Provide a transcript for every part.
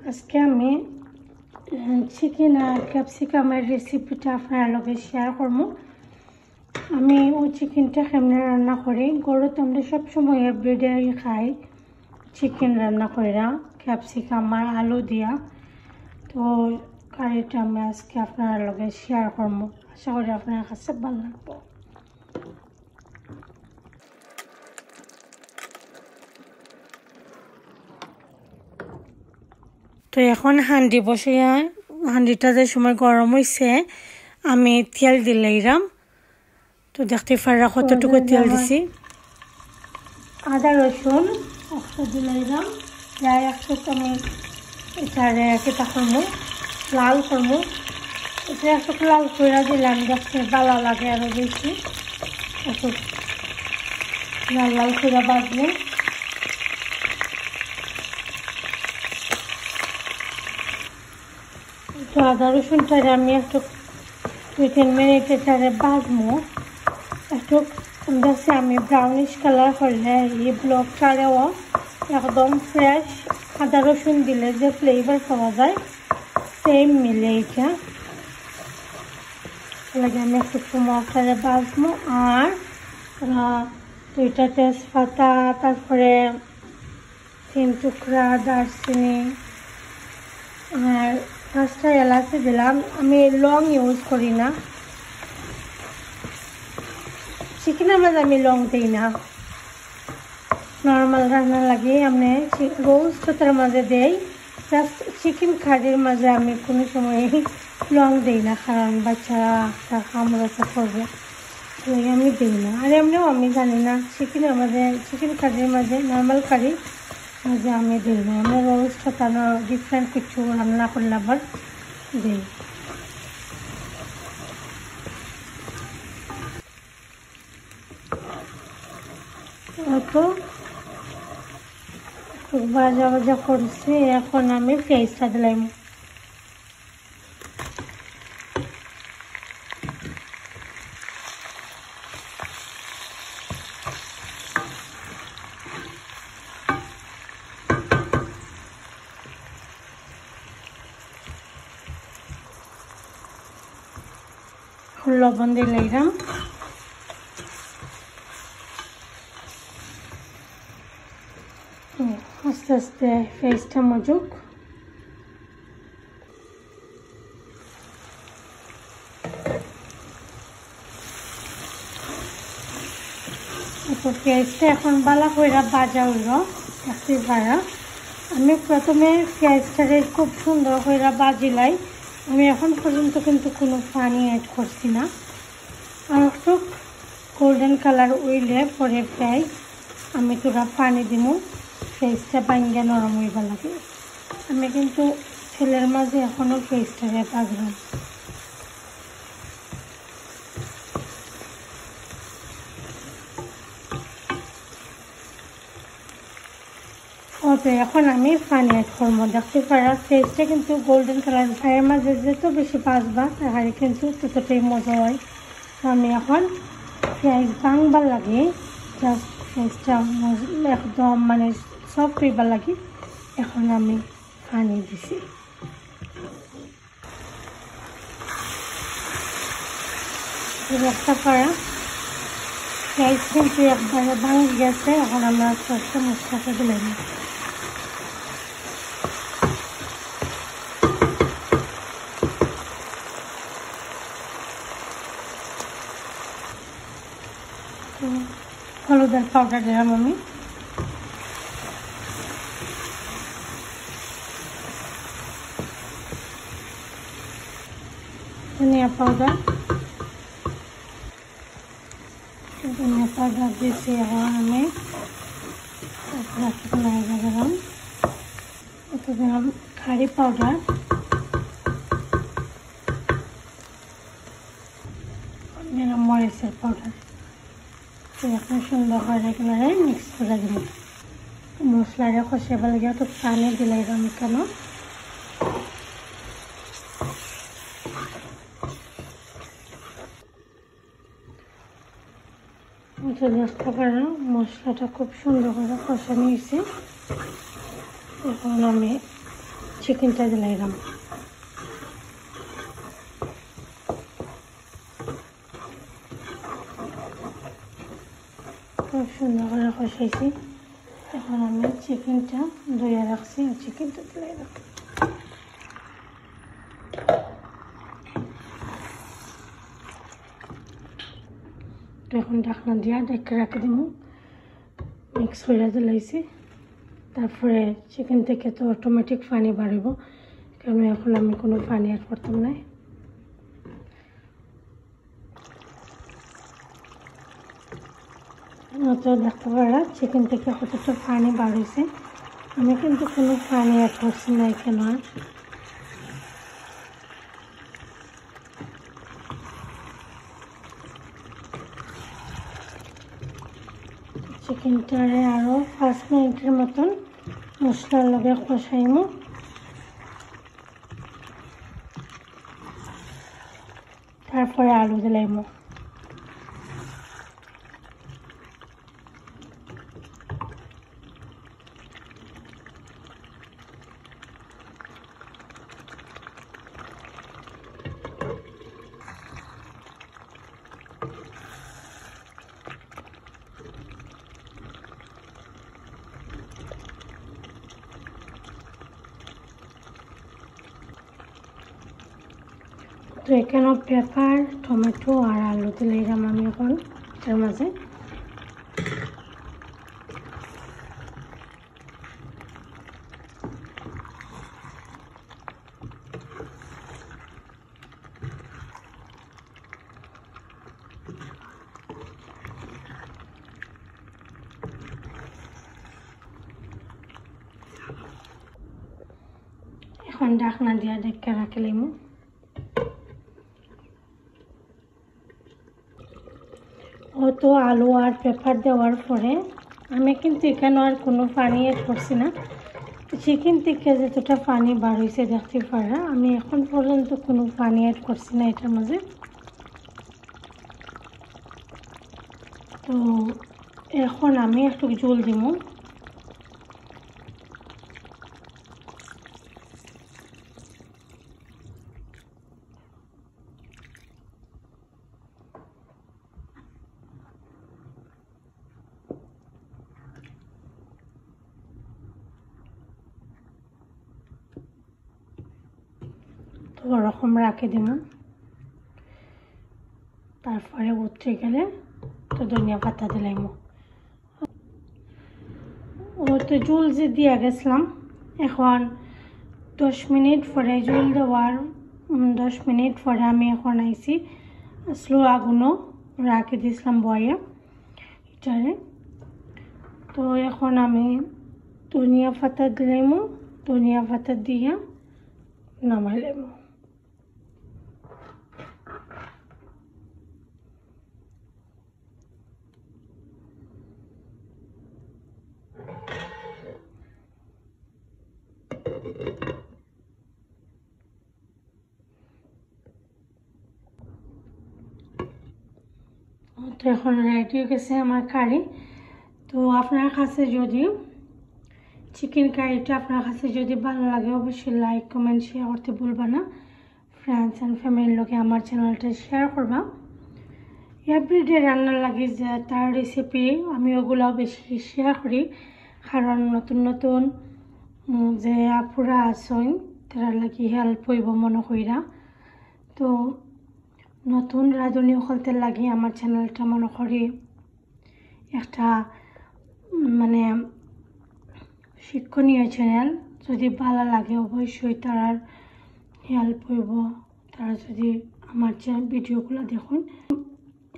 আজকে আমি চিকেন আর ক্যাপসিকামের রেসিপিটা আপনার লগে শেয়ার করবো। আমি ওই চিকেনটা কেমনে রান্না করি। গরুতে আমরা সবসময় এভরিডে খাই চিকেন রান্না কইরা ক্যাপসিকাম আর আলু দিয়া। তো কারিটা আমি আজকে আপনার লগে শেয়ার করবো। আশা করি আপনার কাছে ভালো লাগবে। তো এখন হান্ডি বসাইয়া হান্ডিটা যে সময় গরম হয়েছে আমি তেল দিলাম। তো দেখতে পারা কতটুকু তেল দিছি। আদা রসুন একটু দিলাম, প্রায় একটু আমি এটারে কেটা করবো, লাল করবো। এটা একটু লাল করে দিলাম, দেখতে ভালো লাগে আরো বেশি। একটু লাল লাল করে বাজবো। তো আদা রসুনটারে আমি একটু 2-3 মিনিট এটারে বাজবো। একটু দেখছি আমি ব্রাউনিশ কালার করলে এই ব্লকটারেও একদম ফ্রেশ আদা রসুন দিলে যে ফ্লেভার পাওয়া যায় সেম মিলে এটা। লাগে আমি একটু মশলারে বাজবো। আর 2টা তেজপাতা, তারপরে 3 টুকরা দারচিনি আর 5টা এলাচি দিলাম। আমি লং ইউজ করি না, চিকেনের মাঝে আমি লং দিই না। নর্মাল রান্না লাগে আমি রোস্টের মাঝে দেই, জাস্ট চিকেন কারির মাঝে আমি কোনো সময় লং দিই না, কারণ বাচ্চারা কামড়াতে করবে, আমি দিই না। আর এমনিও আমি জানি না চিকেনের মাঝে, চিকেন কারির মাঝে, নর্মাল কারি মাঝে আমি দিই না। আমি রোস্ট হতানো ডিফারেন্ট কিছু রান্না করলে আবার দিই। তো ভাজা ভাজা করছি, এখন আমি পেঁয়াজটা দিলাম। লবণ দিলাম। আস্তে আস্তে পেঁয়াজটা মজুক। পেঁয়াজটা এখন বালা কইরা ভাজা হইল, দেখতে পারা। আমি প্রথমে পেঁয়াজটাকে খুব সুন্দর করে ভাজিলাই। আমি এখন পর্যন্ত কিন্তু কোনো পানি অ্যাড করছি না। আর একটু গোল্ডেন কালার উইলে পরে পেঁয়াজ আমি তোরা পানি দিব, পেঁয়াজটা ভাঙ্গা নরম হইবা লাগে। আমি কিন্তু তেলের মাঝে এখনও পেঁয়াজটাকে ভাজলাম। এখন আমি পানি অ্যাড করবো। দেখতে পারা পেঁয়াজটা কিন্তু গোল্ডেন কালার, ভাইয়ের মাঝে যত বেশি ভাজবা তাহারে কিন্তু ততটাই মজা হয়। আমি এখন পেঁয়াজ ভাঙবার লাগে, জাস্ট পেঁয়াজটা একদম মানে সফট হইবার লাগে। এখন আমি পানি দিছি। দেখতে পারা পেঁয়াজ কিন্তু একবারে ভাঙি গেছে। এখন আমরা সরষে মশলাটা দিলাম। হলুদের পাউডার দিলাম আমি। ধনিয়া পাউডার দিয়েছি। এখন আমি দিলাম, একটু দিলাম কারি পাউডার, দিলাম মরিচের পাউডার। এখন সুন্দর করে এগুলো মিক্স করে দিব। মশলাটা কষে ভালো লাগে, একটু পানি দিলাম কেন দেখতে পারো মশলাটা খুব সুন্দর করে কষানো হয়েছে। এখন আমি চিকেনটা দিলাম। খুব সুন্দর করে কষাইছি। এখন আমি চিকেনটা ধুয়ে রাখছি আর চিকেনটা দিলাম। তো এখন ঢাকনা দিয়া ঢেকে রাখে দিব। মিক্স করে দিলাইছি। তারপরে চিকেন থেকে তো অটোমেটিক পানি বাড়িব, কারণ এখন আমি কোনো পানি অ্যাড করতাম না। তো দেখতে পারা চিকেন থেকে কতটা পানি বাড়িয়েছে। আমি কিন্তু কোনো পানি অ্যাড করছি না এখানে। আর চিকেনটারে আরও 5 মিনিটের মতন মশলার লগে কষাইমু। তারপরে আলু দিলাইমু। তো এখানে পেপার, টমেটো আর আলু দিলাম আমি এখন এটার মাঝে। এখন ঢাকনা দিয়া ঢেকে রাখলাম। তো আলু আর পেপার দেওয়ার পরে আমি কিন্তু এখানে আর কোনো পানি অ্যাড করছি না। চিকেন থেকে যতটা পানি বার হয়েছে দেখতে পারা, আমি এখন পর্যন্ত কোনো পানি অ্যাড করছি না এটার মাঝে। তো এখন আমি একটু জল দিব। তো ওরকম রাখে দিব। তারপরে উঠে গেলে তো ধনিয়া পাতা দিলাম। তো জল যে দিয়ে গেছিলাম, এখন 10 মিনিট পরে জল দেওয়ার 10 মিনিট পরে আমি এখন আইছি স্লো আগুনও রাখে দিয়েছিলাম বয়ে এটারে। তো এখন আমি ধনিয়া পাতা দিলাম। ধনিয়া পাতা দিয়ে নামাইলাম। তো এখন রেডি হয়ে গেছে আমার কারি। তো আপনার কাছে যদি চিকেন কারিটা আপনার কাছে যদি ভালো লাগে, অবশ্যই লাইক, কমেন্ট, শেয়ার করতে ভুলবা না। ফ্রেন্ডস অ্যান্ড ফ্যামিলির লোকে আমার চ্যানেলটা শেয়ার করবা। এভরিডে রান্নার লাগে যে তার রেসিপি আমি ওগুলাও বেশি শেয়ার করি, কারণ নতুন নতুন যে আপুরা আসেন তারা লাগি হেল্প হইব মনে কইরা। তো নতুন রাঁধুনি সকলতে লাগি আমার চ্যানেলটা মনে করি একটা মানে শিক্ষণীয় চ্যানেল। যদি ভালো লাগে অবশ্যই তারার হেল্প হইব, তারা যদি আমার ভিডিওগুলো দেখুন।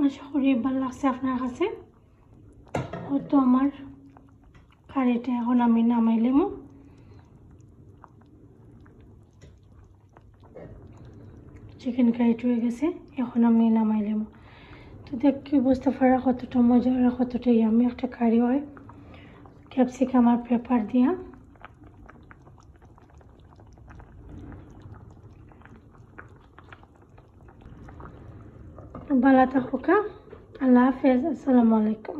আশা করি ভালো লাগছে আপনার কাছে। তো আমার কারিটা এখন আমি নামাইলাম। চিকেন কারিটা হয়ে গেছে, এখন আমি নামাইলাম। তো দেখি বুঝতে পারা কতটা মজা আর কতটা ইয়ামি একটা কারি হয় ক্যাপসিকাম আর পেপার দিয়া। ভালো থাকুক। আল্লাহ হাফেজ। আসসালামু আলাইকুম।